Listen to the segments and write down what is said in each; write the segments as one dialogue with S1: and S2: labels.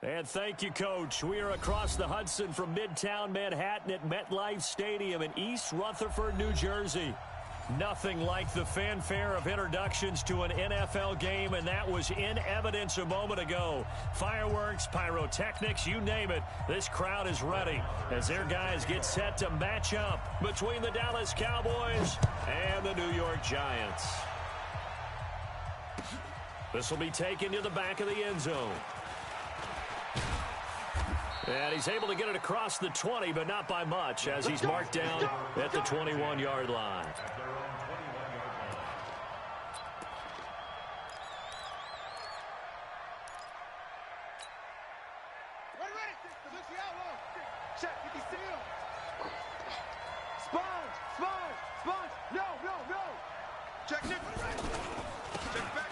S1: And thank you, Coach. We are across the Hudson from Midtown Manhattan at MetLife Stadium in East Rutherford, New Jersey. Nothing like the fanfare of introductions to an NFL game, and that was in evidence a moment ago. Fireworks, pyrotechnics, you name it. This crowd is ready as their guys get set to match up between the Dallas Cowboys and the New York Giants. This will be taken to the back of the end zone. And he's able to get it across the 20, but not by much, as he's marked down at the 21-yard line.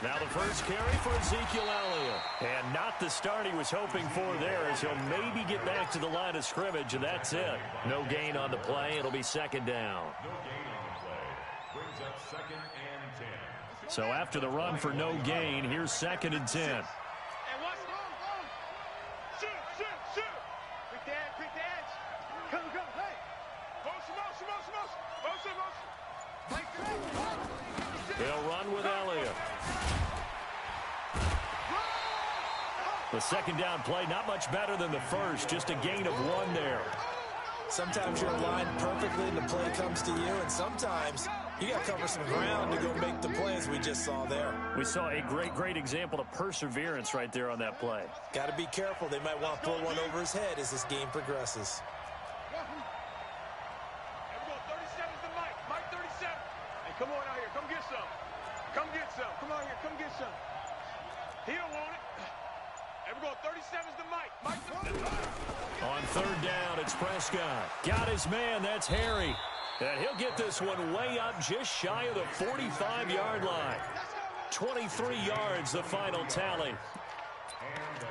S1: Now the first carry for Ezekiel Elliott. And not the start he was hoping for there, as he'll maybe get back to the line of scrimmage, and that's it. No gain on the play. It'll be second down.
S2: No gain on the play. Brings up 2nd and 10.
S1: So after the run for no gain, here's 2nd and 10. They'll run with Elliott. The second down play, not much better than the first, just a gain of 1 there.
S3: Sometimes you're aligned perfectly and the play comes to you, and sometimes you got to cover some ground to go make the plays we just saw there.
S1: We saw a great example of perseverance right there on that play.
S3: Got to be careful. They might want to throw one over his head as this game progresses.
S4: Come on out here. Come get some. Come get some. Come out here. Come get some. He don't want it. And we're going 37's the Mike.
S1: On 3rd down, it's Prescott. Got his man. That's Harry. And he'll get this one way up just shy of the 45-yard line. 23 yards, the final tally.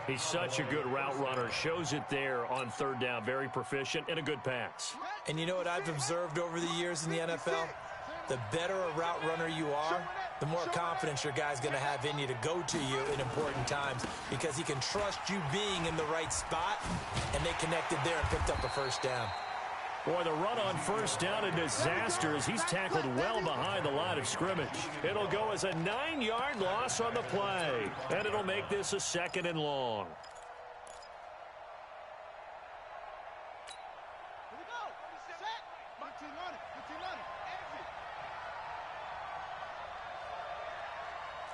S1: He's such a good route runner. Shows it there on 3rd down. Very proficient and a good pass.
S3: And you know what I've observed over the years in the NFL? The better a route runner you are, the more confidence your guy's going to have in you to go to you in important times, because he can trust you being in the right spot, and they connected there and picked up a first down.
S1: Boy, the run on 1st down, a disaster as he's tackled well behind the line of scrimmage. It'll go as a 9-yard loss on the play, and it'll make this a 2nd and long.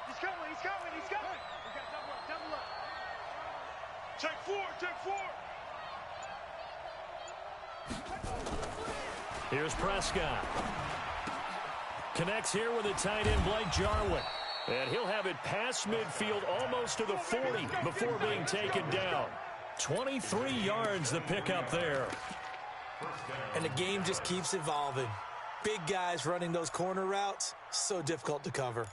S4: He's coming. We got double up. Check 4.
S1: Here's Prescott. Connects here with a tight end, Blake Jarwin. And he'll have it past midfield almost to the 40 before being taken down. 23 yards the pickup there.
S3: And the game just keeps evolving. Big guys running those corner routes, so difficult to cover.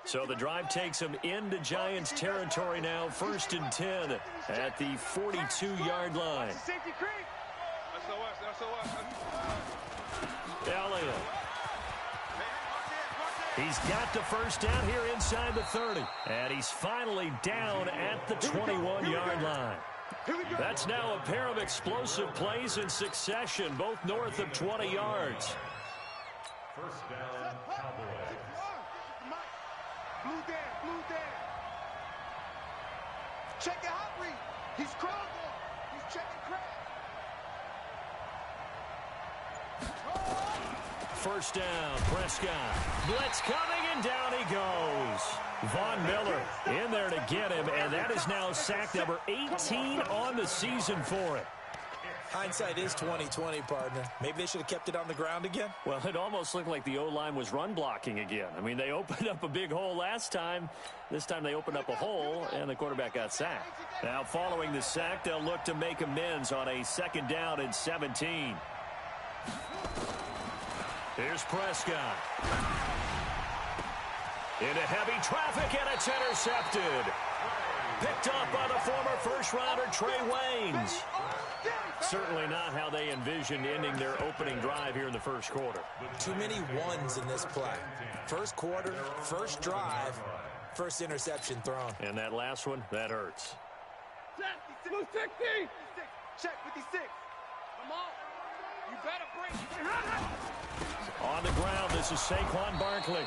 S1: So the drive takes him into Giants territory now. 1st and 10 at the 42-yard line. Elliott. He's got the first down here inside the 30. And he's finally down at the 21-yard line. That's now a pair of explosive plays in succession, both north of 20 yards.
S2: First down, Cowboys.
S4: Blue down. Check it out, Reed. He's crawling. He's checking crack.
S1: First down, Prescott. Blitz coming, and down he goes. Von Miller in there to get him, and that is now sack number 18 on the season for it.
S3: Hindsight is 20/20, partner. Maybe they should have kept it on the ground again.
S1: Well, it almost looked like the O-line was run blocking again. I mean, they opened up a big hole last time. This time they opened up a hole, and the quarterback got sacked. Now, following the sack, they'll look to make amends on a 2nd down and 17. Here's Prescott. Into heavy traffic, and it's intercepted. Picked up by the former first-rounder Trey Waynes. Certainly not how they envisioned ending their opening drive here in the first quarter.
S3: Too many ones in this play. First quarter, first drive, first interception thrown.
S1: And that last one, that hurts.
S4: Blue 60. Check 56. Come on. You better break.
S1: On the ground, this is Saquon Barkley.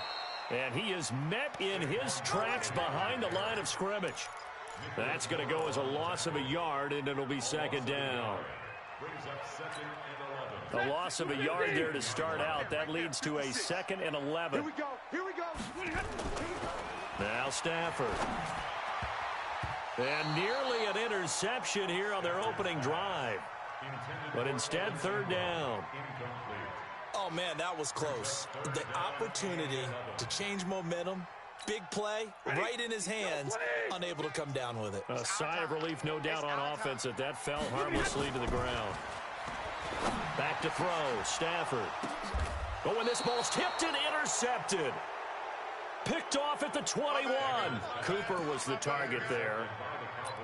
S1: And he is met in his tracks behind the line of scrimmage. That's going to go as a loss of a yard, and it'll be second down. A loss of a yard there to start out. That leads to a 2nd and 11.
S4: Here we go. Here we go.
S1: Now Stafford. And nearly an interception here on their opening drive. But instead, third down.
S3: Oh, man, that was close. The opportunity to change momentum, big play, right in his hands, unable to come down with it.
S1: A sigh of relief, no doubt, on offense that fell harmlessly to the ground. Back to throw, Stafford. Oh, and this ball's tipped and intercepted. Picked off at the 21. Cooper was the target there.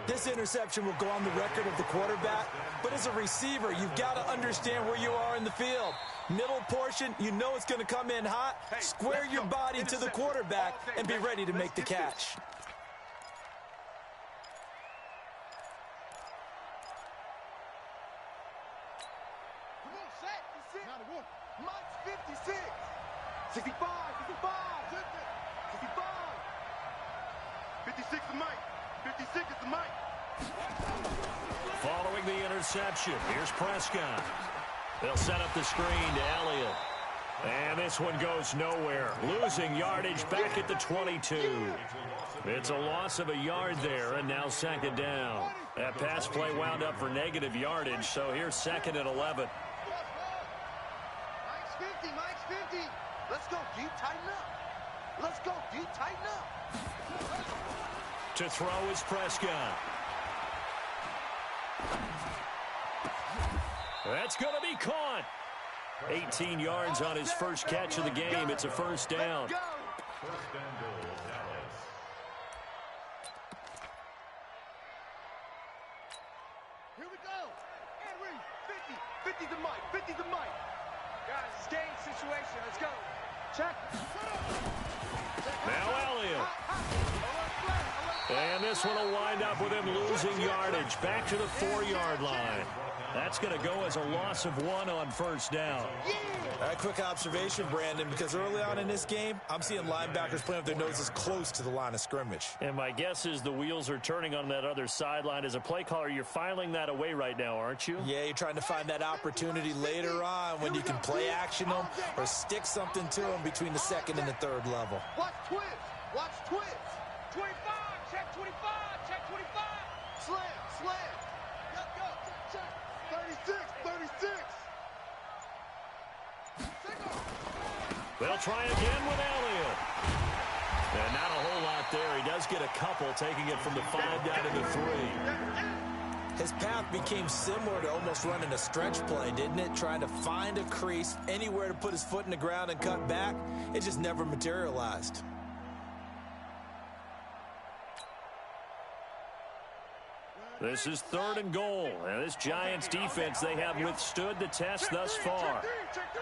S3: This interception will go on the record of the quarterback, but as a receiver, you've got to understand where you are in the field. Middle portion, you know it's going to come in hot. Square your body to the quarterback and be ready to make the catch.
S4: Come on, set. Mike's 56. 65. 56 is Mike. 56 is the Mike.
S1: Following the interception, here's Prescott. They'll set up the screen to Elliott. And this one goes nowhere. Losing yardage back at the 22. It's a loss of a yard there, and now second down. That pass play wound up for negative yardage, so here's 2nd and 11.
S4: Mike's 50. Let's go deep, tighten up. Let's go deep, tighten up.
S1: To throw is Prescott. That's going to be caught. 18 yards on his first catch of the game. It's a first down.
S2: First and goal, Dallas.
S4: Here we go. Henry, 50. 50's the Mike. 50's the Mike. Guys, it's game situation. Let's go. Check.
S1: Now Elliott. And this one will wind up with him losing yardage back to the 4-yard line. That's going to go as a loss of 1 on first down.
S3: A quick observation, Brandon, because early on in this game, I'm seeing linebackers playing with their noses close to the line of scrimmage.
S1: And my guess is the wheels are turning on that other sideline. As a play caller, you're filing that away right now, aren't you?
S3: Yeah, you're trying to find that opportunity later on when you can play action them or stick something to them between the 2nd and the 3rd level.
S4: Watch twist. Watch twist. 25. Check 25. Check 25. Slam. Let's go. Check. 36.
S1: They'll try again with Elliott. And not a whole lot there. He does get a couple, taking it from the 5 down to the 3.
S3: His path became similar to almost running a stretch play, didn't it? Trying to find a crease, anywhere to put his foot in the ground and cut back. It just never materialized.
S1: This is 3rd and goal. And this Giants defense, they have withstood the test thus far.
S4: Check 3.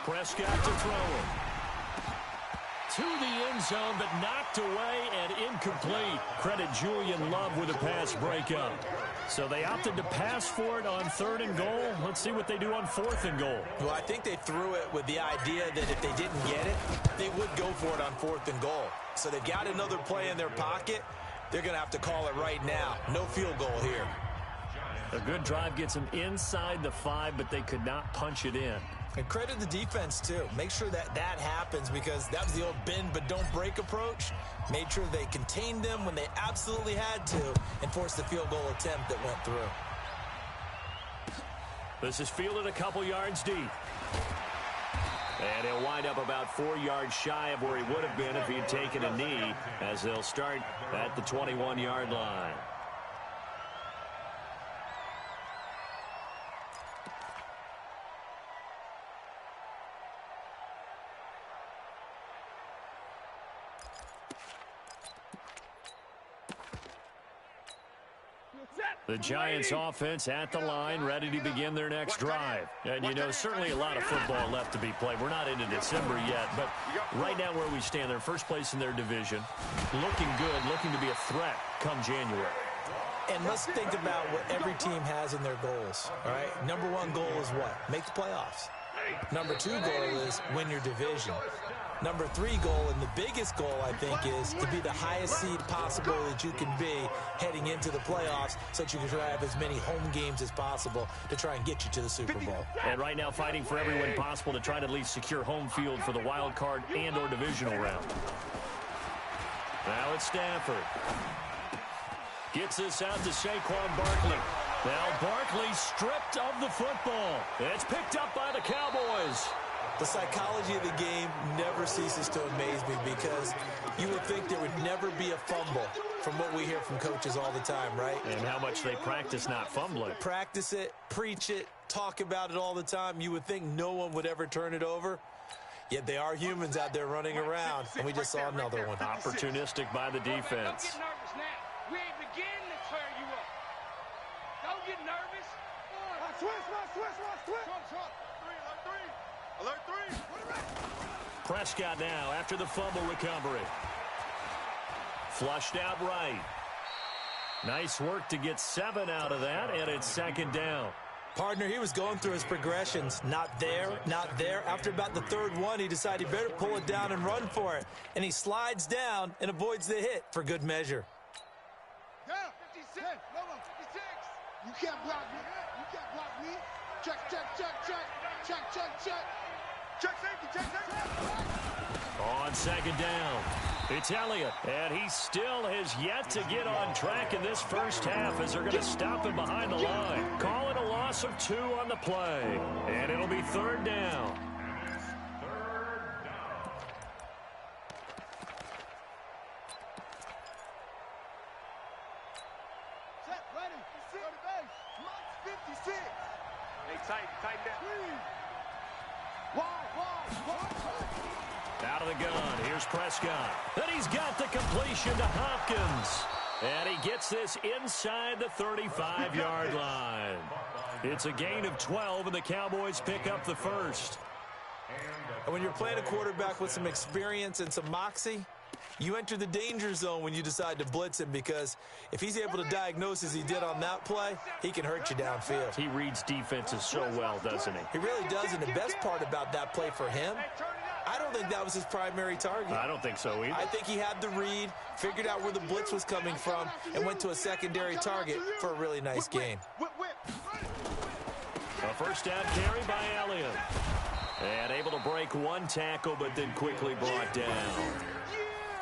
S1: Prescott to throw it. To the end zone, but knocked away and incomplete. Credit Julian Love with a pass breakup. So they opted to pass for it on 3rd and goal. Let's see what they do on 4th and goal.
S3: Well, I think they threw it with the idea that if they didn't get it, they would go for it on 4th and goal. So they've got another play in their pocket. They're going to have to call it right now. No field goal here.
S1: A good drive gets them inside the 5, but they could not punch it in.
S3: And credit the defense, too. Make sure that happens, because that was the old bend but don't break approach. Made sure they contained them when they absolutely had to and forced the field goal attempt that went through.
S1: This is fielded a couple yards deep. And he'll wind up about 4 yards shy of where he would have been if he had taken a knee, as they'll start at the 21-yard line. The Giants offense at the line, ready to begin their next drive. And, you know, certainly a lot of football left to be played. We're not into December yet, but right now where we stand, they're first place in their division, looking good, looking to be a threat come January.
S3: And let's think about what every team has in their goals, all right? Number one goal is what? Make the playoffs. Number two goal is win your division. Number three goal, and the biggest goal, I think, is to be the highest seed possible that you can be heading into the playoffs so that you can try to have as many home games as possible to try and get you to the Super Bowl.
S1: And right now fighting for every win possible to try to at least secure home field for the wild card and or divisional round. Now it's Stafford. Gets this out to Saquon Barkley. Now Barkley stripped of the football. It's picked up by the Cowboys.
S3: The psychology of the game never ceases to amaze me because you would think there would never be a fumble from what we hear from coaches all the time, right?
S1: And how much they practice not fumbling.
S3: Practice it, preach it, talk about it all the time. You would think no one would ever turn it over. Yet they are humans out there running around, and we just saw another one.
S1: Opportunistic by the defense.
S5: Don't get nervous now. We ain't beginning to tear you up. Don't get nervous.
S4: Switch. Alert three.
S1: Prescott now after the fumble recovery. Flushed out right. Nice work to get 7 out of that, and it's second down.
S3: Partner, he was going through his progressions. Not there, not there. After about the third one, he decided he better pull it down and run for it. And he slides down and avoids the hit for good measure.
S4: Yeah, 56. No, 56. You can't block me. Check. Check safety.
S1: On second down, it's Elliott, and he still has yet to get on track in this first half as they're going to stop him behind the line. Call it a loss of 2 on the play, and it'll be third down.
S4: Set, ready. 56.
S5: Hey, tight that.
S4: Wide.
S1: Out of the gun, here's Prescott. And he's got the completion to Hopkins. And he gets this inside the 35-yard line. It's a gain of 12, and the Cowboys pick up the first.
S3: And when you're playing a quarterback with some experience and some moxie, you enter the danger zone when you decide to blitz him, because if he's able to diagnose as he did on that play, he can hurt you downfield.
S1: He reads defenses so well, doesn't he?
S3: He really does, and the best part about that play for him, I don't think that was his primary target.
S1: I don't think so either.
S3: I think he had the read, figured out where the blitz was coming from, and went to a secondary target for a really nice gain.
S1: A first down carry by Elliott. And able to break one tackle, but then quickly brought down.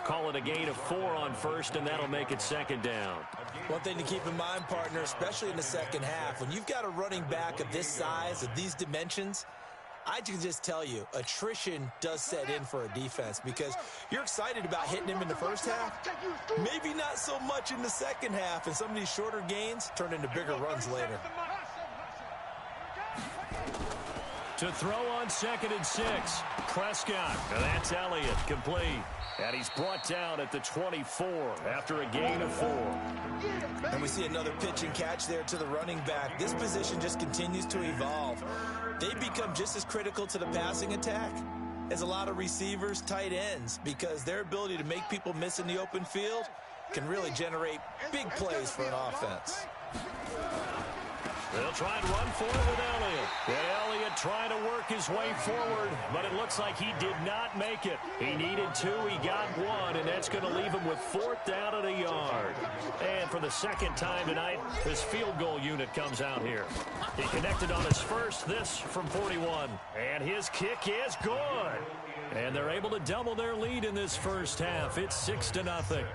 S1: Call it a gain of 4 on first, and that'll make it second down.
S3: One thing to keep in mind, partner, especially in the second half, when you've got a running back of this size, of these dimensions, I can just tell you, attrition does set in for a defense, because you're excited about hitting him in the first half, maybe not so much in the second half, and some of these shorter gains turn into bigger runs later.
S1: To throw on second and 6, Prescott. And that's Elliott, complete. And he's brought down at the 24 after a gain of 4.
S3: And we see another pitch and catch there to the running back. This position just continues to evolve. They become just as critical to the passing attack as a lot of receivers, tight ends, because their ability to make people miss in the open field can really generate big plays for an offense.
S1: They'll try and run for it with Elliott. And Elliott trying to work his way forward, but it looks like he did not make it. He needed 2, he got 1, and that's going to leave him with 4th down at a yard. And for the second time tonight, his field goal unit comes out here. He connected on his first, this from 41. And his kick is good. And they're able to double their lead in this first half. It's 6-0.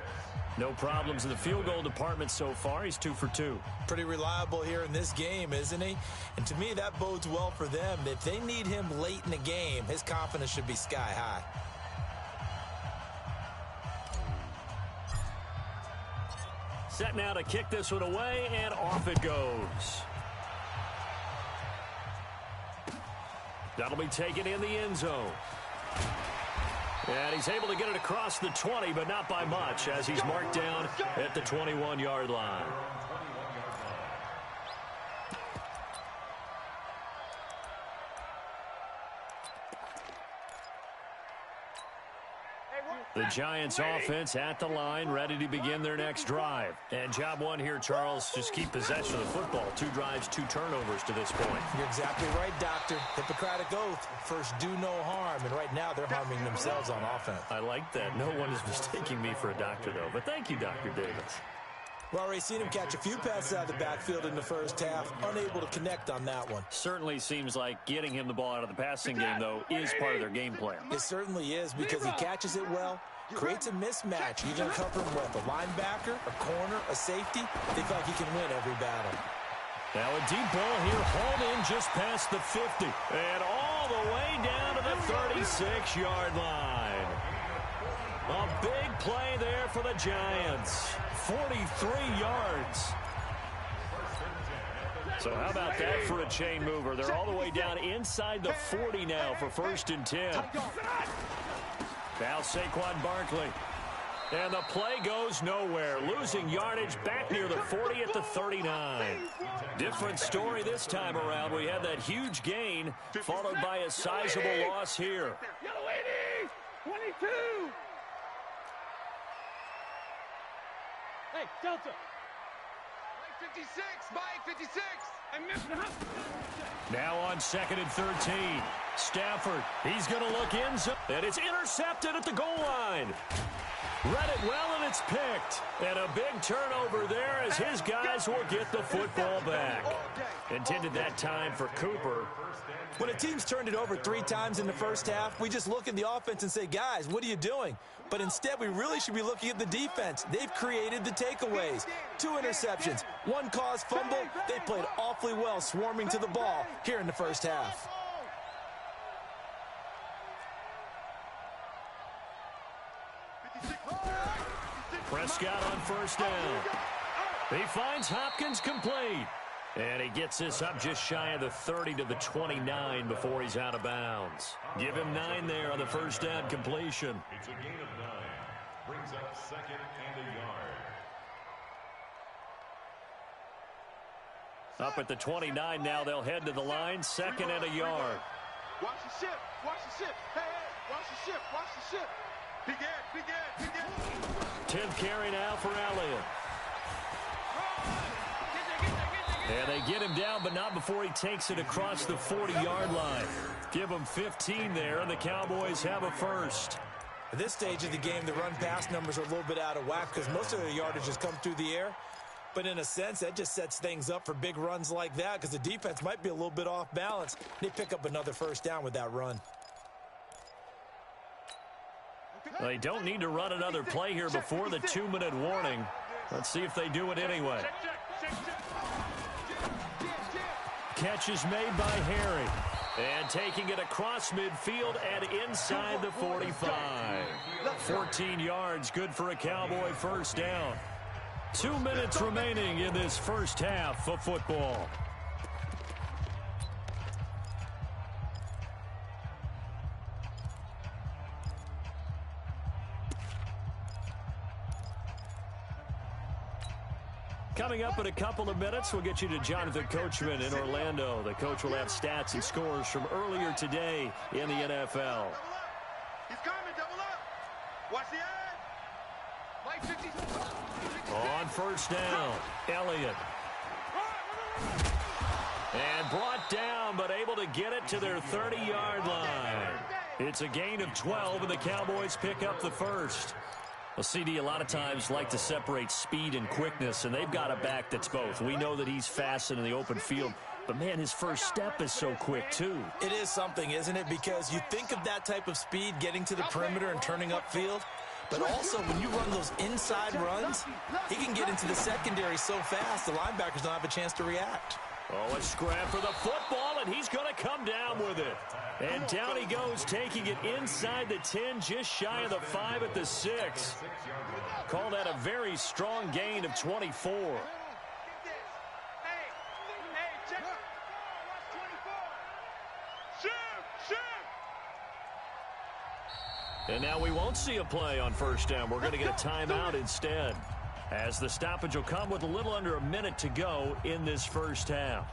S1: No problems in the field goal department so far. He's 2 for 2.
S3: Pretty reliable here in this game, isn't he? And to me, that bodes well for them. If they need him late in the game, his confidence should be sky high.
S1: Set now to kick this one away, and off it goes. That'll be taken in the end zone. And he's able to get it across the 20, but not by much, as he's marked down at the 21-yard line. The Giants offense at the line, ready to begin their next drive. And job one here, Charles, just keep possession of the football. 2 drives, 2 turnovers to this point.
S3: You're exactly right, Doctor. Hippocratic oath. First, do no harm. And right now, they're harming themselves on offense.
S1: I like that. No one is mistaking me for a doctor, though. But thank you, Dr. Davis.
S3: We've already seen him catch a few passes out of the backfield in the first half. Unable to connect on that one.
S1: Certainly seems like getting him the ball out of the passing game, though, is part of their game plan.
S3: It certainly is because he catches it well, creates a mismatch. You're going to cover him with a linebacker, a corner, a safety. They feel like he can win every battle.
S1: Now a deep ball here, hauled in just past the 50. And all the way down to the 36-yard line. A big play there for the Giants. 43 yards. So how about that for a chain mover? They're all the way down inside the 40 now for 1st and 10. Now Saquon Barkley. And the play goes nowhere. Losing yardage back near the 40 at the 39. Different story this time around. We had that huge gain followed by a sizable loss here.
S5: Yellow 80! 22! Hey, Delta! Mike 56! Mike 56! I missed the
S1: Now on 2nd and 13. Stafford, he's going to look in zone. And it's intercepted at the goal line. Read it well, and it's picked. And a big turnover there as his guys will get the football back. Intended that time for Cooper.
S3: When a team's turned it over 3 times in the first half, we just look at the offense and say, guys, what are you doing? But instead, we really should be looking at the defense. They've created the takeaways. 2 interceptions, 1 caused fumble. They played awfully well swarming to the ball here in the first half.
S1: Prescott on 1st down. He finds Hopkins complete. And he gets this up just shy of the 30 to the 29 before he's out of bounds. Give him 9 there on the 1st down completion.
S2: It's a gain of 9. Brings up 2nd and a yard.
S1: Up at the 29 now, they'll head to the line. 2nd and a yard.
S4: Watch the ship. Watch the ship. Hey, watch the ship. Watch the ship. Begin.
S1: 10th carry now for Elliott. And they get him down, but not before he takes it across the 40-yard line. Give him 15 there, and the Cowboys have a first.
S3: At this stage of the game, the run-pass numbers are a little bit out of whack because most of their yardage has come through the air. But in a sense, that just sets things up for big runs like that because the defense might be a little bit off balance. They pick up another 1st down with that run.
S1: They don't need to run another play here before the 2-minute warning. Let's see if they do it anyway. Catch is made by Harry. And taking it across midfield and inside the 45. 14 yards, good for a Cowboy 1st down. 2 minutes remaining in this first half of football. Coming up in a couple of minutes, we'll get you to Jonathan Coachman in Orlando. The coach will have stats and scores from earlier today in the NFL.
S4: He's coming, double up. Watch the end. Mike 50.
S1: On 1st down, Elliott. And brought down, but able to get it to their 30-yard line. It's a gain of 12, and the Cowboys pick up the first. Well, CD, a lot of times like to separate speed and quickness, and they've got a back that's both. We know that he's fast in the open field, but, man, his first step is so quick, too.
S3: It is something, isn't it? Because you think of that type of speed getting to the perimeter and turning upfield, but also when you run those inside runs, he can get into the secondary so fast the linebackers don't have a chance to react.
S1: Oh, a scrap for the football, and he's going to come down with it. And down he goes, taking it inside the 10, just shy of the 5 at the 6. Call that a very strong gain of 24. And now we won't see a play on 1st down. We're going to get a timeout instead, as the stoppage will come with a little under a minute to go in this first half.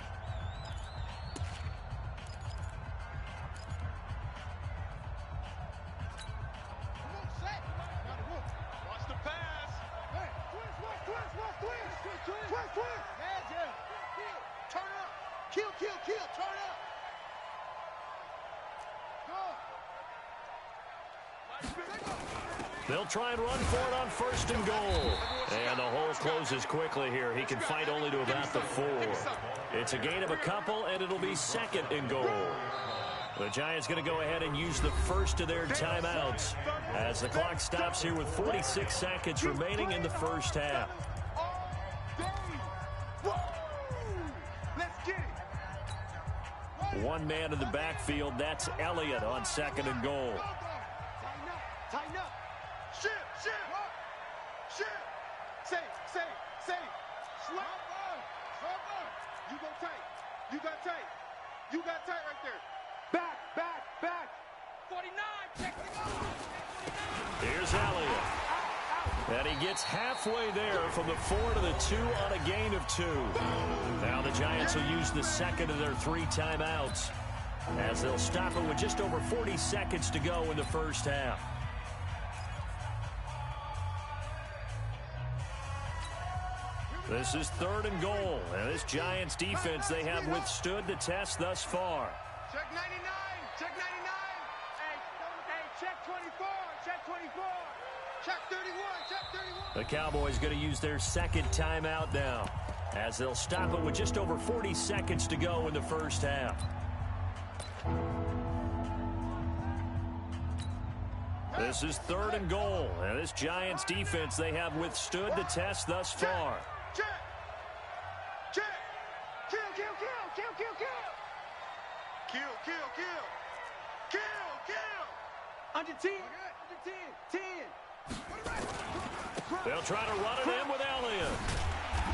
S4: kill, turn up.
S1: They'll try and run for it on 1st and goal. And the hole closes quickly here. He can fight only to about the 4. It's a gain of a couple, and it'll be 2nd and goal. The Giants going to go ahead and use the first of their timeouts as the clock stops here with 46 seconds remaining in the first half. One man in the backfield, that's Elliott on 2nd and goal.
S4: Tighten up. Shift. Say. Slap. You go tight. You got tight. You got tight right there. Back. 49. Check it out.
S1: Here's Elliott. And he gets halfway there from the 4 to the 2 on a gain of 2. Now the Giants will use the 2nd of their 3 timeouts as they'll stop it with just over 40 seconds to go in the first half. This is 3rd and goal, and this Giants defense, they have withstood the test thus far.
S5: Check 99. Check 99. Hey, check 24. Check 24. Check 31. Check 31.
S1: The Cowboys going to use their 2nd timeout now as they'll stop it with just over 40 seconds to go in the first half. This is 3rd and goal, and this Giants defense, they have withstood the test thus far.
S5: Check. Kill. Under 10. 10.
S1: They'll try to run it in with Elliott.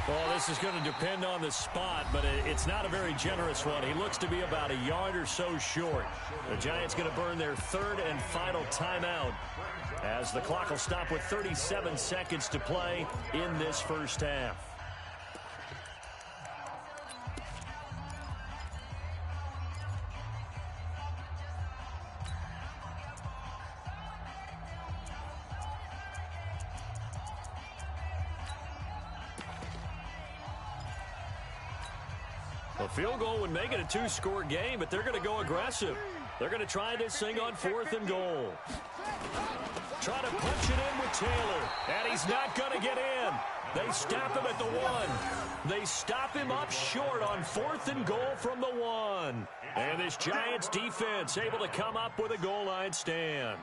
S1: Well, this is going to depend on the spot, but it's not a very generous one. He looks to be about a yard or so short. The Giants going to burn their 3rd and final timeout as the clock will stop with 37 seconds to play in this first half. A field goal would make it a 2-score game, but they're going to go aggressive. They're going to try this thing on 4th and goal. Try to punch it in with Taylor, and he's not going to get in. They stop him at the 1. They stop him up short on 4th and goal from the 1. And this Giants defense able to come up with a goal line stand.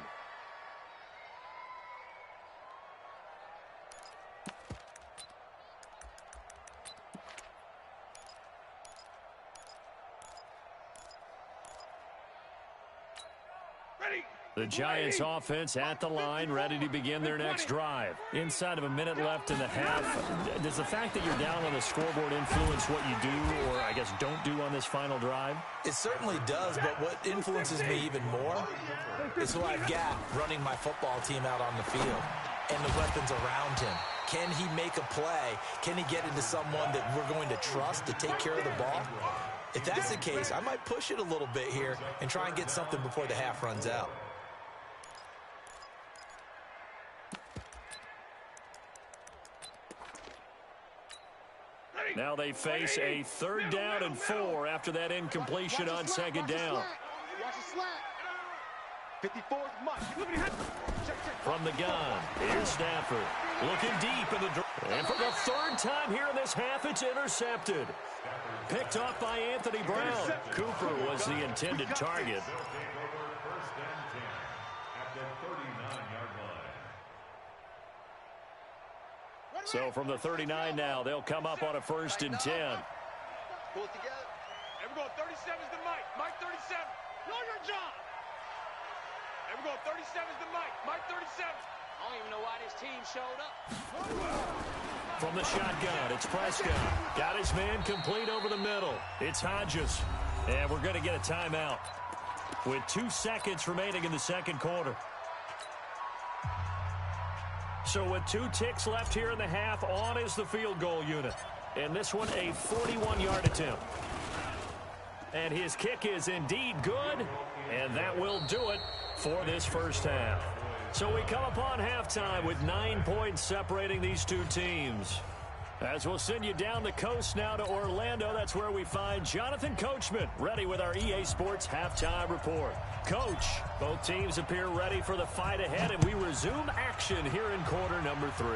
S1: The Giants offense at the line, ready to begin their next drive. Inside of a minute left in the half, does the fact that you're down on the scoreboard influence what you do, or I guess don't do on this final drive?
S3: It certainly does, but what influences me even more is who I've got running my football team out on the field and the weapons around him. Can he make a play? Can he get into someone that we're going to trust to take care of the ball? If that's the case, I might push it a little bit here and try and get something before the half runs out.
S1: Now they face a 3rd down and 4 after that incompletion on 2nd down.
S4: Watch the slap. 54's much.
S1: From the gun, here's Stafford. Looking deep in the... And for the 3rd time here in this half, it's intercepted. Picked off by Anthony Brown. Cooper was the intended target. So from the 39 now, they'll come up on a 1st and 10.
S4: Pull it together.
S5: There we go. 37's the Mike. Mike 37. Know your job. There we go. 37's the Mike. Mike 37. I don't even know why this team showed up.
S1: From the shotgun, it's Prescott. Got his man complete over the middle. It's Hodges. And we're going to get a timeout with 2 seconds remaining in the 2nd quarter. So with 2 ticks left here in the half, on is the field goal unit. And this one, a 41-yard attempt. And his kick is indeed good, and that will do it for this first half. So we come upon halftime with 9 points separating these two teams. As we'll send you down the coast now to Orlando, that's where we find Jonathan Coachman, ready with our EA Sports Halftime Report. Coach, both teams appear ready for the fight ahead, and we resume action here in quarter number 3.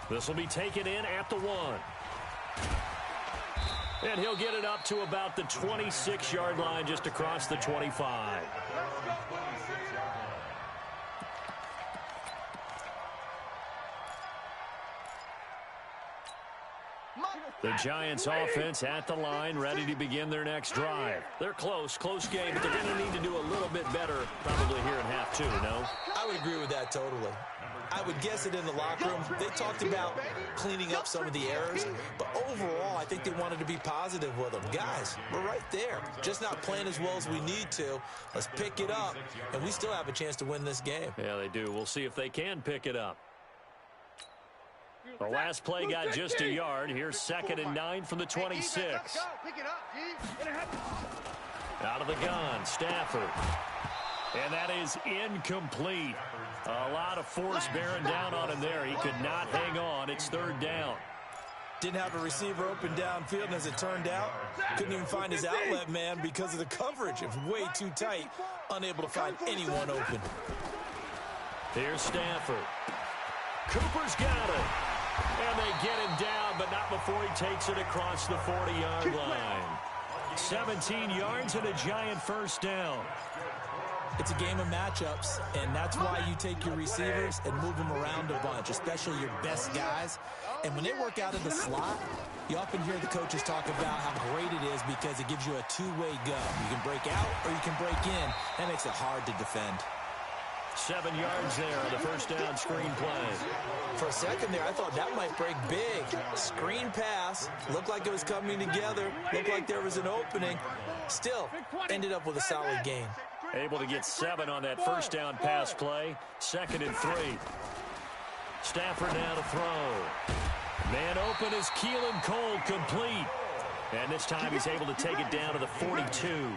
S1: This will be taken in at the 1. And he'll get it up to about the 26-yard line, just across the 25. The Giants offense at the line, ready to begin their next drive. They're close game, but they're going to need to do a little bit better probably here in half 2, no?
S3: I would agree with that totally. I would guess it in the locker room. They talked about cleaning up some of the errors, but overall, I think they wanted to be positive with them. Guys, we're right there. Just not playing as well as we need to. Let's pick it up, and we still have a chance to win this game.
S1: Yeah, they do. We'll see if they can pick it up. The last play got just a yard. Here's 2nd and 9 from the 26. Out of the gun, Stafford. And that is incomplete. A lot of force bearing down on him there. He could not hang on. It's 3rd down.
S3: Didn't have a receiver open downfield, and as it turned out, couldn't even find his outlet man because of the coverage. It was way too tight, unable to find anyone open.
S1: Here's Stafford. Cooper's got it. And they get him down, but not before he takes it across the 40-yard line. 17 yards and a Giant first down.
S3: It's a game of matchups, and that's why you take your receivers and move them around a bunch, especially your best guys. And when they work out of the slot, you often hear the coaches talk about how great it is because it gives you a two-way go. You can break out or you can break in. That makes it hard to defend.
S1: 7 yards there on the first down screen play.
S3: For a second there, I thought that might break big. Screen pass. Looked like it was coming together. Looked like there was an opening. Still, ended up with a solid gain.
S1: Able to get 7 on that first down pass play. 2nd and 3. Stafford now to throw. Man open is Keelan Cole, complete. And this time he's able to take it down to the 42.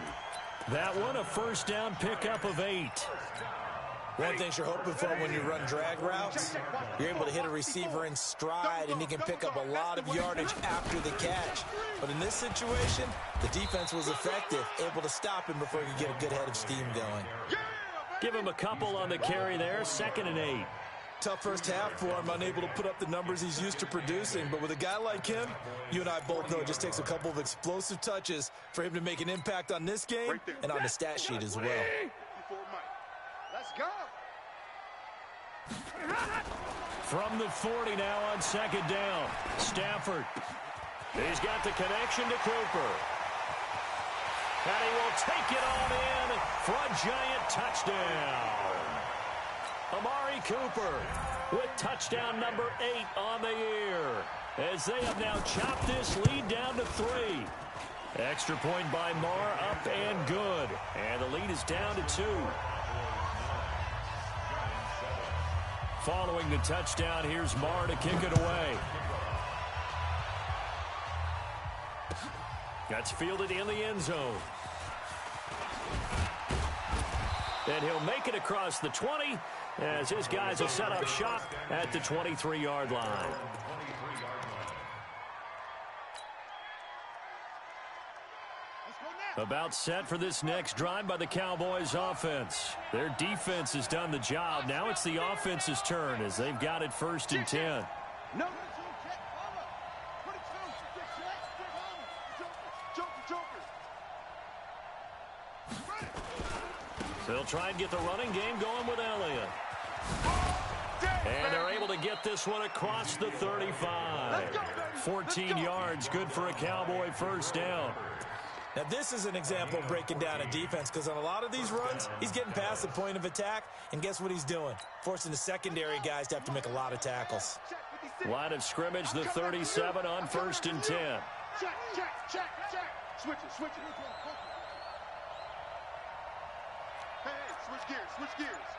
S1: That one a first down pickup of 8.
S3: One thing you're hoping for when you run drag routes, you're able to hit a receiver in stride, and he can pick up a lot of yardage after the catch. But in this situation, the defense was effective, able to stop him before he could get a good head of steam going.
S1: Give him a couple on the carry there, 2nd and 8.
S3: Tough first half for him, unable to put up the numbers he's used to producing. But with a guy like him, you and I both know it just takes a couple of explosive touches for him to make an impact on this game and on the stat sheet as well.
S4: Let's go.
S1: From the 40 now on 2nd down. Stafford. He's got the connection to Cooper. And he will take it on in for a Giant touchdown. Amari Cooper with touchdown number 8 on the year, as they have now chopped this lead down to 3. Extra point by Marr, up and good. And the lead is down to 2. Following the touchdown, here's Marr to kick it away. That's fielded in the end zone. And he'll make it across the 20 as his guys will set up shop at the 23-yard line. About set for this next drive by the Cowboys offense. Their defense has done the job. Now it's the offense's turn as they've got it 1st and 10. So they'll try and get the running game going with Elliott. And they're able to get this one across the 35. 14 yards, good for a Cowboy first down.
S3: Now, this is an example of breaking down a defense because on a lot of these runs, he's getting past the point of attack, and guess what he's doing? Forcing the secondary guys to have to make a lot of tackles.
S1: Line of scrimmage, the 37 on 1st and 10.
S4: Check. Switch it. Hey, switch gears.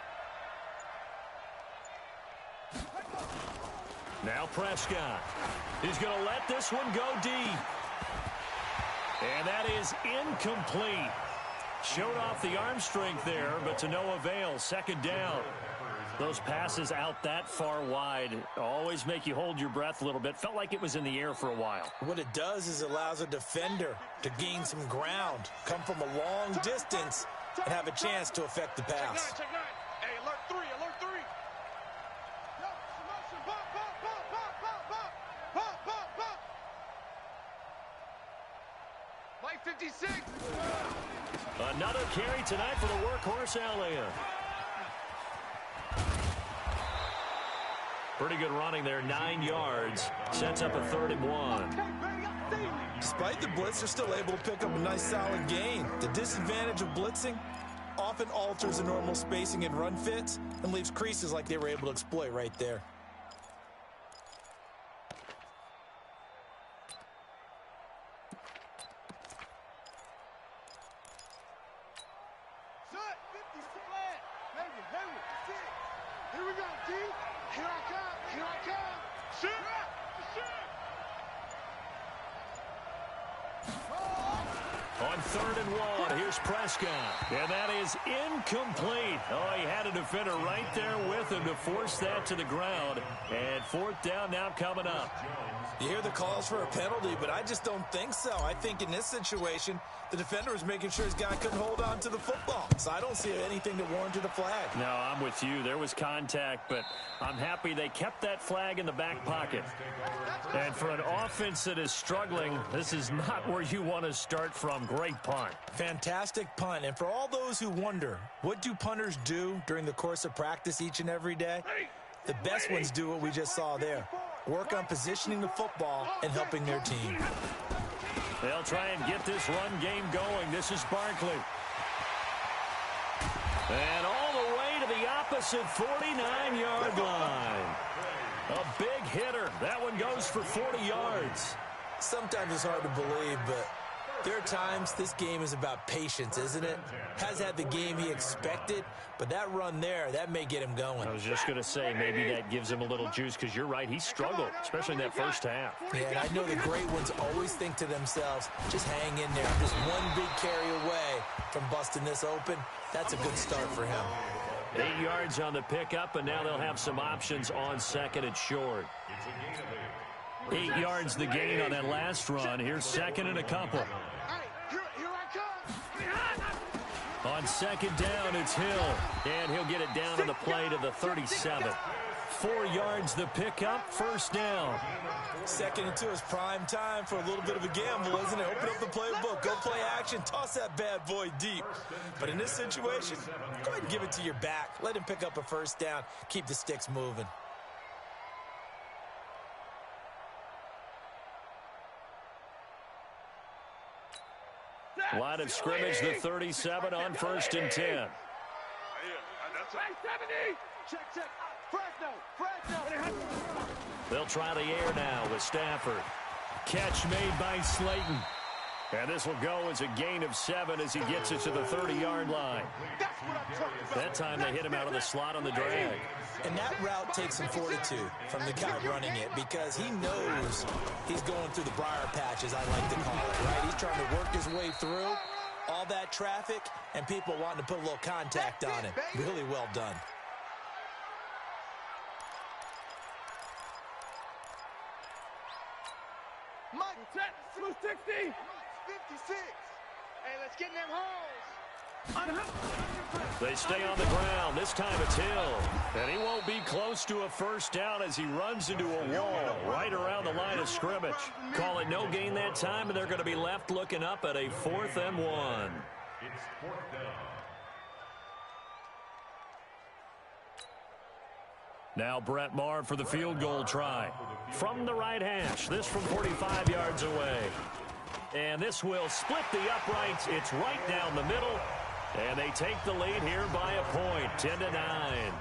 S1: Now Prescott. He's going to let this one go deep. And that is incomplete. Showed off the arm strength there, but to no avail. 2nd down. Those passes out that far wide always make you hold your breath a little bit. Felt like it was in the air for a while.
S3: What it does is it allows a defender to gain some ground, come from a long distance, and have a chance to affect the pass.
S5: Check nine. Hey, alert three, alert three. Mike 56.
S1: Another carry tonight for the workhorse Elliott. Pretty good running there, 9 yards. Sets up a 3rd and 1.
S3: Despite the blitz, they're still able to pick up a nice solid gain. The disadvantage of blitzing often alters the normal spacing and run fits and leaves creases like they were able to exploit right there.
S4: Here we go, D. Here I come. Here I come. Shoot.
S1: On 3rd and 1, here's Prescott. And that is incomplete. Oh, he had a defender right there with him to force that to the ground. And 4th down now coming up.
S3: You hear the calls for a penalty, but I just don't think so. I think in this situation, the defender was making sure his guy couldn't hold on to the football. So I don't see anything that warranted a flag.
S1: No, I'm with you. There was contact, but I'm happy they kept that flag in the back pocket. And for an offense that is struggling, this is not where you want to start from. Great punt.
S3: Fantastic punt. And for all those who wonder, what do punters do during the course of practice each and every day? The best ones do what we just saw there. Work on positioning the football and helping their team.
S1: They'll try and get this run game going. This is Barkley. And all the way to the opposite 49-yard line. A big hitter. That one goes for 40 yards.
S3: Sometimes it's hard to believe, but there are times this game is about patience, isn't it? Has had the game he expected, but that run there, that may get him going.
S1: I was just going to say, maybe that gives him a little juice, because you're right, he struggled, especially in that first half.
S3: Yeah, and I know the great ones always think to themselves, just hang in there. I'm just one big carry away from busting this open. That's a good start for him.
S1: 8 yards on the pickup, and now they'll have some options on 2nd and short. 8 yards the gain on that last run. Here's 2nd and a couple. On 2nd down, it's Hill. And he'll get it down on the play to the 37. 4 yards the pickup, 1st down.
S3: 2nd and 2 is prime time for a little bit of a gamble, isn't it? Open up the playbook, go play action, toss that bad boy deep. But in this situation, go ahead and give it to your back. Let him pick up a 1st down, keep the sticks moving.
S1: Line of scrimmage, the 37 on 1st and 10.
S4: Check. Fresno.
S1: They'll try the air now with Stafford. Catch made by Slayton. And this will go as a gain of 7 as he gets it to the 30-yard line. That time they hit him out of the slot on the drag.
S3: And that route takes some fortitude from the guy running it, because he knows he's going through the briar patch, as I like to call it, right? He's trying to work his way through all that traffic and people wanting to put a little contact on him. Really well done.
S4: Mike, 60. 56. Hey, let's get in them holes.
S1: They stay on the ground. This time it's Hill. And he won't be close to a 1st down as he runs into a wall right around the line of scrimmage. Call it no gain that time, and they're going to be left looking up at a 4th and 1.
S2: It's 4th down.
S1: Now Brett Maher for the field goal try. From the right hash. This from 45 yards away. And this will split the uprights. It's right down the middle. And they take the lead here by a point, 10-9.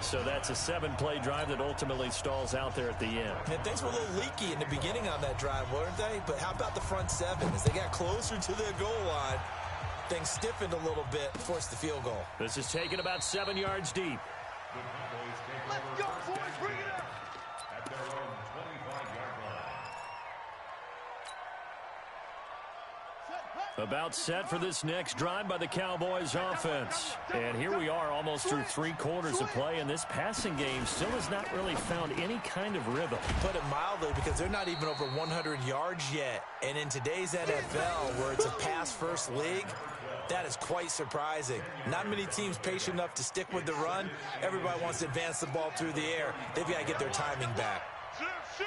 S1: So that's a 7-play drive that ultimately stalls out there at the end.
S3: And things were a little leaky in the beginning on that drive, weren't they? But how about the front 7? As they got closer to their goal line, things stiffened a little bit, forced the field goal.
S1: This is taken about 7 yards deep.
S4: Let's go, boys. Bring it up.
S2: At their own 25-yard line.
S4: Set, back.
S1: About set for this next drive by the Cowboys offense. And here we are almost through 3 quarters of play, and this passing game still has not really found any kind of rhythm.
S3: Put it mildly, because they're not even over 100 yards yet. And in today's NFL, where it's a pass-first league, that is quite surprising. Not many teams patient enough to stick with the run. Everybody wants to advance the ball through the air. They've got to get their timing back.
S5: Check three,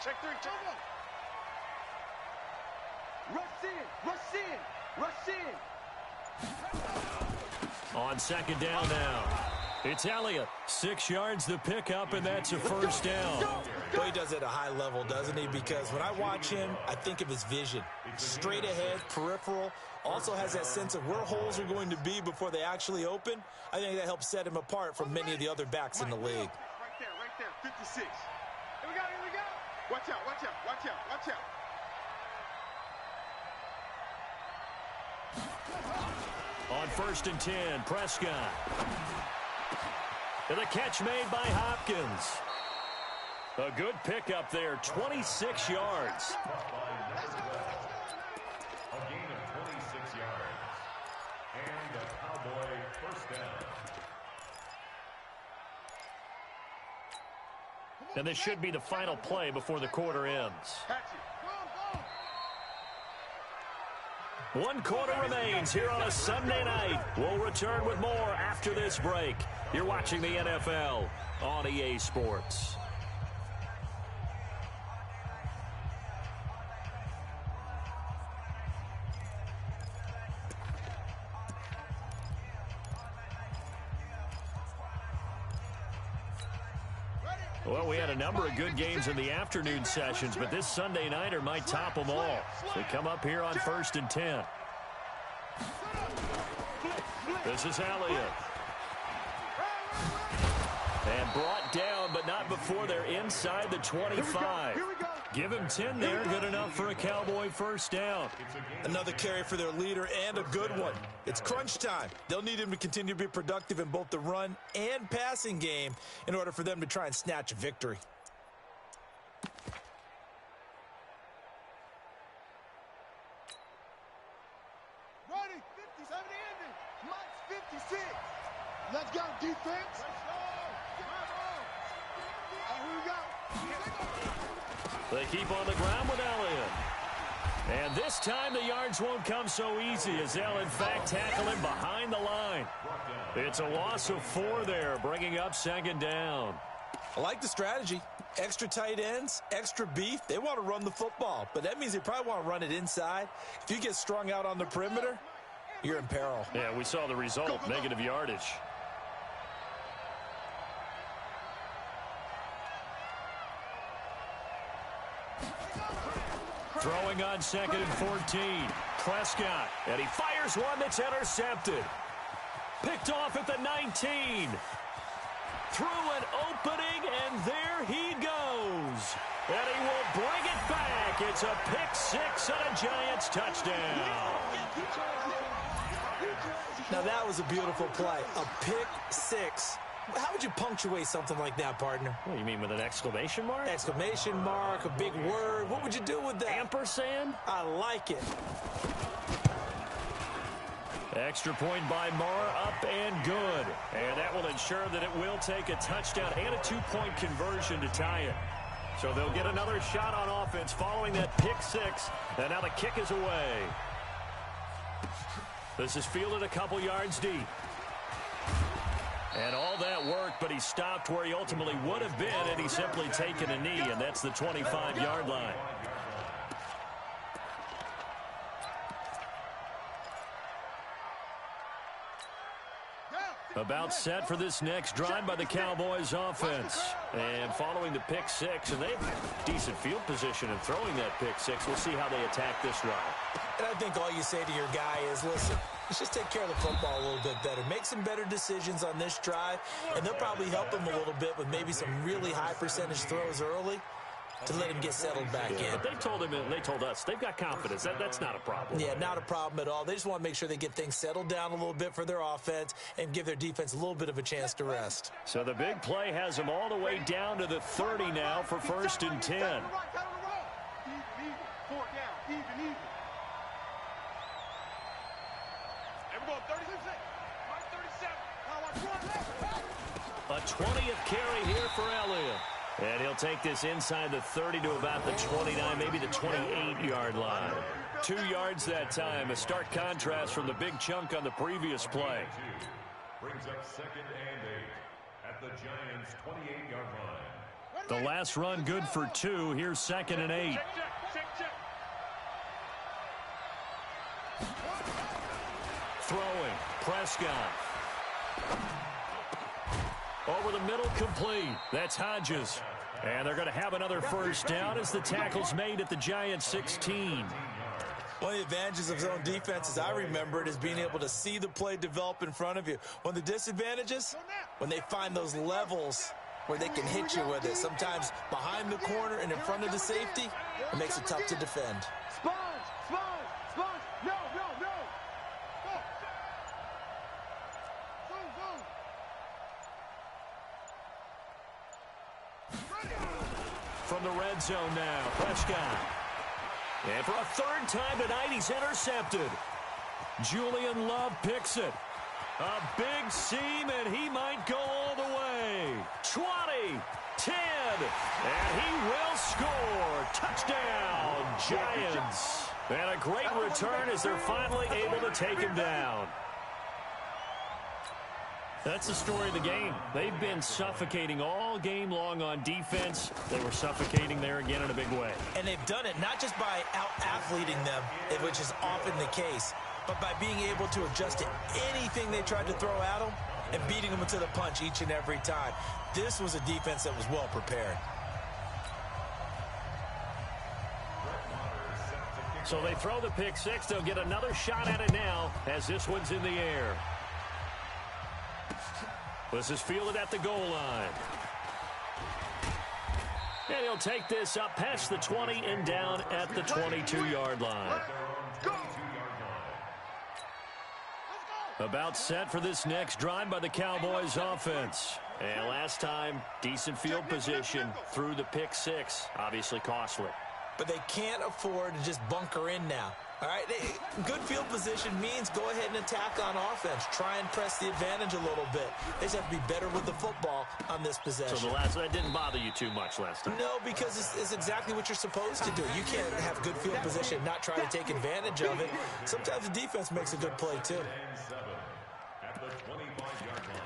S5: check three, check one.
S4: Rush in, rush in, rush in.
S1: On second down now. It's Elliott. 6 yards the pickup, and that's a first down.
S3: Well, he does it at a high level, doesn't he? Because when I watch him, I think of his vision. Straight ahead, peripheral. Also has that sense of where holes are going to be before they actually open. I think that helps set him apart from many of the other backs in the league.
S4: Right there, 56. Here we go. Watch out, watch out, watch out, watch out.
S1: On 1st and 10, Prescott. And the catch made by Hopkins. A good pickup there, 26 yards.
S2: A gain of 26 yards. And a Cowboy first down.
S1: And this should be the final play before the quarter ends. 1 quarter remains here on a Sunday night. We'll return with more after this break. You're watching the NFL on EA Sports. Well, we had a number of good games in the afternoon sessions, but this Sunday nighter might top them all. So they come up here on 1st and 10. This is Elliott. And brought down, but not before they're inside the 25. Give him 10 there, good enough for a Cowboy first down.
S3: Another carry for their leader, and a good one. It's crunch time. They'll need him to continue to be productive in both the run and passing game in order for them to try and snatch a victory.
S4: Ready, 57 ending. Mike's 56. Let's go, defense. Let's go. Here we go.
S1: They keep on the ground with Elliott. And this time the yards won't come so easy as they'll in fact tackle him behind the line. It's a loss of 4 there, bringing up 2nd down.
S3: I like the strategy. Extra tight ends, extra beef. They want to run the football, but that means they probably want to run it inside. If you get strung out on the perimeter, you're in peril.
S1: Yeah, we saw the result, negative yardage. Throwing on 2nd and 14. Prescott, and he fires one that's intercepted. Picked off at the 19. Through an opening, and there he goes. And he will bring it back. It's a pick 6 and a Giants touchdown.
S3: Now that was a beautiful play. A pick 6. How would you punctuate something like that, partner?
S1: What, you mean with an exclamation mark?
S3: Exclamation mark, a big word. What would you do with that?
S1: Ampersand?
S3: I like it.
S1: Extra point by Moore, up and good. And that will ensure that it will take a touchdown and a 2-point conversion to tie it. So they'll get another shot on offense following that pick 6. And now the kick is away. This is fielded a couple yards deep. And all that worked, but he stopped where he ultimately would have been, and he's simply taken a knee, and that's the 25-yard line. About set for this next drive by the Cowboys offense. And following the pick 6, and they have decent field position in throwing that pick 6. We'll see how they attack this drive.
S3: And I think all you say to your guy is, listen, let's just take care of the football a little bit better. Make some better decisions on this drive, and they'll probably help him a little bit with maybe some really high percentage throws early to let him get settled back in.
S1: But they told him, and they told us, they've got confidence. That's not a problem.
S3: Yeah, not a problem at all. They just want to make sure they get things settled down a little bit for their offense and give their defense a little bit of a chance to rest.
S1: So the big play has them all the way down to the 30 now for 1st and 10.
S5: We're going 36. Mike 37.
S1: A 20th carry here for Elliott. And he'll take this inside the 30 to about the 29, maybe the 28-yard line. 2 yards that time, a stark contrast from the big chunk on the previous play.
S2: Brings up 2nd and 8 at the Giants' 28-yard line.
S1: The last run good for 2. Here's 2nd and 8.
S5: Check.
S1: Throwing, Prescott. Over the middle, complete. That's Hodges. And they're going to have another first down as the tackle's made at the Giants' 16.
S3: One of the advantages of zone defense, as I remember it, is being able to see the play develop in front of you. One of the disadvantages, when they find those levels where they can hit you with it, sometimes behind the corner and in front of the safety, it makes it tough to defend.
S4: Sponge. No.
S1: From the red zone now, Prescott. And for a 3rd time tonight, he's intercepted. Julian Love picks it. A big seam, and he might go all the way. 20, 10, and he will score. Touchdown, Giants. And a great return as they're finally able to take him down. That's the story of the game. They've been suffocating all game long on defense. They were suffocating there again in a big way.
S3: And they've done it not just by out-athleting them, which is often the case, but by being able to adjust to anything they tried to throw at them and beating them to the punch each and every time. This was a defense that was well prepared.
S1: So they throw the pick six. They'll get another shot at it now as this one's in the air. This is fielded at the goal line. And he'll take this up past the 20 and down at the 22-yard line. About set for this next drive by the Cowboys offense. And last time, decent field position through the pick six. Obviously costly.
S3: But they can't afford to just bunker in now. All right, good field position means go ahead and attack on offense. Try and press the advantage a little bit. They just have to be better with the football on this possession.
S1: So that didn't bother you too much last time?
S3: No, because it's exactly what you're supposed to do. You can't have good field position and not try to take advantage of it. Sometimes the defense makes a good play, too.
S2: At the 25-yard line.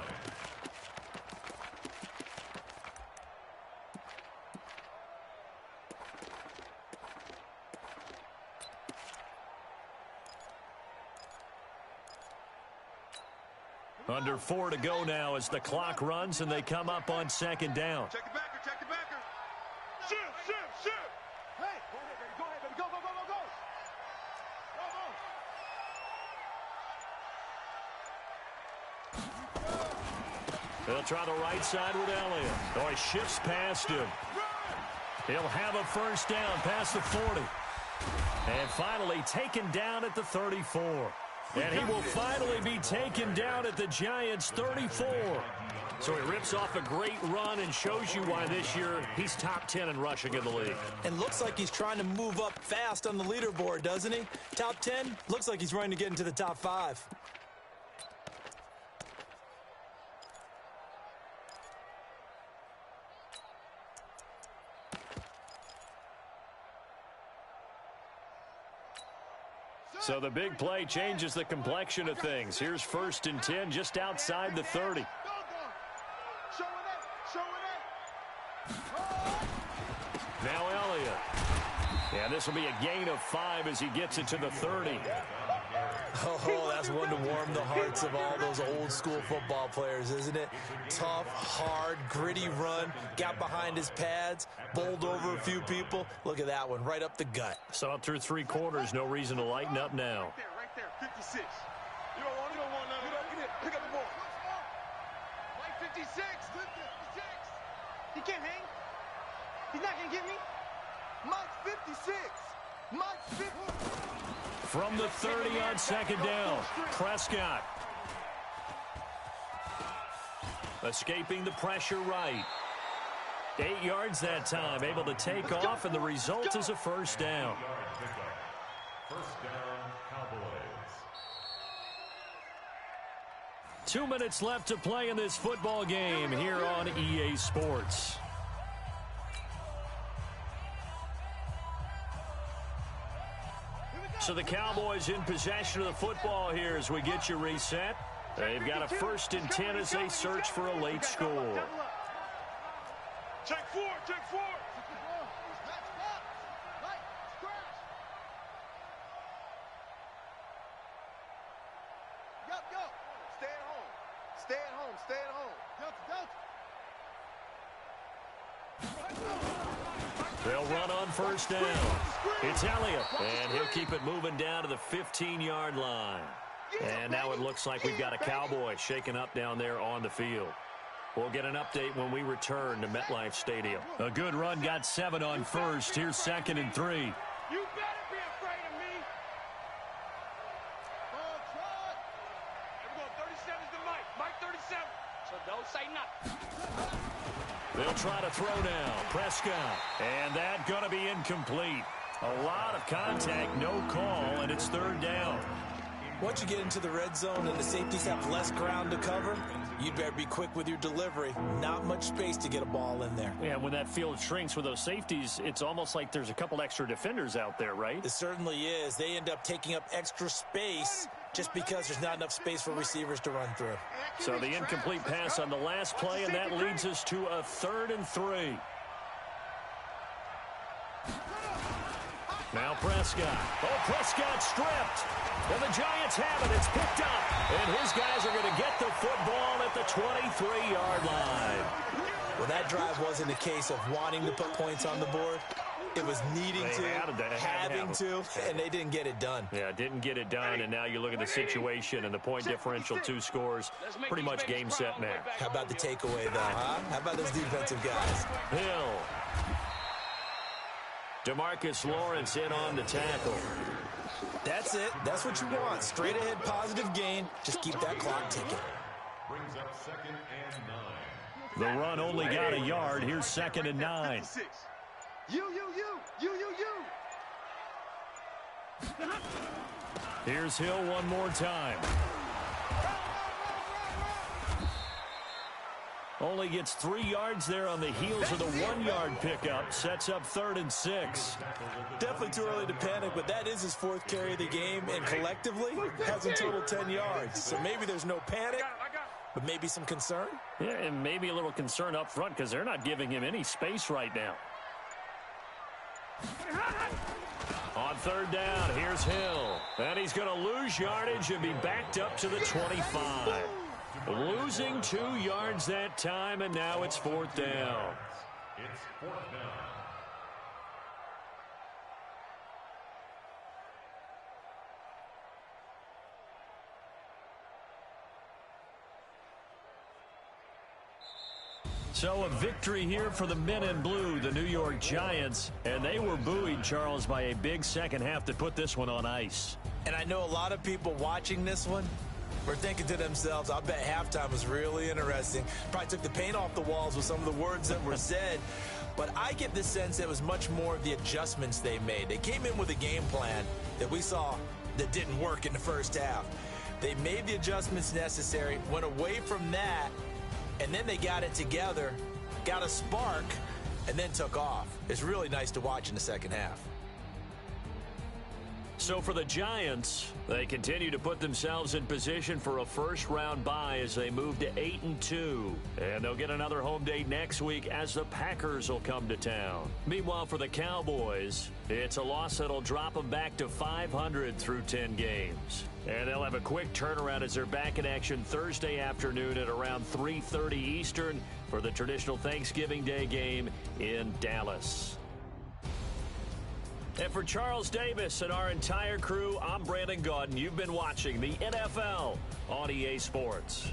S1: Under 4 to go now as the clock runs and they come up on 2nd down.
S4: Check the backer. Shoot. Hey, go ahead, baby. Go.
S1: They'll try the right side with Elliott. Oh, he shifts past him. He'll have a first down past the 40. And finally taken down at the 34. And he will finally be taken down at the Giants' 34. So he rips off a great run and shows you why this year he's top 10 in rushing in the league.
S3: And looks like he's trying to move up fast on the leaderboard, doesn't he? Top 10, looks like he's running to get into the top 5.
S1: So the big play changes the complexion of things. Here's 1st and 10 just outside the 30. Now Elliott. Yeah, this will be a gain of 5 as he gets it to the 30.
S3: Oh, that's one to warm the hearts of all those old school football players, isn't it? Tough, hard, gritty run. Got behind his pads, bowled over a few people. Look at that one, right up the gut.
S1: So up through 3 quarters, no reason to lighten up now.
S5: Right there, 56. You don't want none. Get it. Pick up the ball. Mike 56. He can't hang. He's not going to get me.
S4: Mike 56. Mike 50.
S1: From the 30 on 2nd down, Prescott. Escaping the pressure right. 8 yards that time, able to take off, and the result is a first down.
S2: First down, Cowboys.
S1: 2 minutes left to play in this football game here on EA Sports. So the Cowboys in possession of the football here as we get you reset. They've got a 1st and 10 as they search for a late score.
S5: Check 4, check 4. Stay at home. Stay at home. Stay at home.
S1: They'll run on 1st down. It's Elliott, and he'll keep it moving down to the 15-yard line. And now it looks like we've got a Cowboy shaking up down there on the field. We'll get an update when we return to MetLife Stadium. A good run got 7 on 1st. Here's 2nd and 3.
S5: You better be afraid of me. Everyone, 37 is the mic. Mike 37. So don't say nothing.
S1: They'll try to throw now. Prescott. And that's going to be incomplete. A lot of contact, no call, and it's 3rd down.
S3: Once you get into the red zone and the safeties have less ground to cover, you'd better be quick with your delivery. Not much space to get a ball in there.
S1: Yeah, when that field shrinks with those safeties, it's almost like there's a couple extra defenders out there, right?
S3: It certainly is. They end up taking up extra space just because there's not enough space for receivers to run through.
S1: So the incomplete pass on the last play, and that leads us to a 3rd and 3. Now Prescott. Oh, Prescott stripped. And the Giants have it. It's picked up. And his guys are going to get the football at the 23-yard line.
S3: Well, that drive wasn't a case of wanting to put points on the board. It was needing having to, and they didn't get it done.
S1: Yeah, didn't get it done, and now you look at the situation and the point differential, 2 scores, pretty much game, set, match.
S3: How about the takeaway, though, huh? How about those defensive guys?
S1: Hill. DeMarcus Lawrence in on the tackle.
S3: That's it. That's what you want. Straight ahead, positive gain. Just keep that clock ticking.
S2: Brings up 2nd and 9.
S1: The run only got a yard. Here's 2nd and 9.
S5: You.
S1: Here's Hill one more time. Only gets 3 yards there on the heels of the 1-yard pickup. Sets up 3rd and 6.
S3: Definitely too early to panic, but that is his 4th carry of the game, and collectively has in total 10 yards. So maybe there's no panic, but maybe some concern.
S1: Yeah, and maybe a little concern up front because they're not giving him any space right now. On 3rd down, here's Hill. And he's going to lose yardage and be backed up to the 25. Losing 2 yards that time, and now it's 4th down.
S2: It's 4th down.
S1: So a victory here for the men in blue, the New York Giants. And they were buoyed, Charles, by a big second half that put this one on ice.
S3: And I know a lot of people watching this one were thinking to themselves, I bet halftime was really interesting. Probably took the paint off the walls with some of the words that were said. But I get the sense it was much more of the adjustments they made. They came in with a game plan that we saw that didn't work in the first half. They made the adjustments necessary, went away from that, and then they got it together, got a spark, and then took off. It's really nice to watch in the second half.
S1: So for the Giants, they continue to put themselves in position for a first-round bye as they move to 8-2. And they'll get another home date next week as the Packers will come to town. Meanwhile, for the Cowboys, it's a loss that'll drop them back to 500 through 10 games. And they'll have a quick turnaround as they're back in action Thursday afternoon at around 3:30 Eastern for the traditional Thanksgiving Day game in Dallas. And for Charles Davis and our entire crew, I'm Brandon Gaudin. You've been watching the NFL on EA Sports.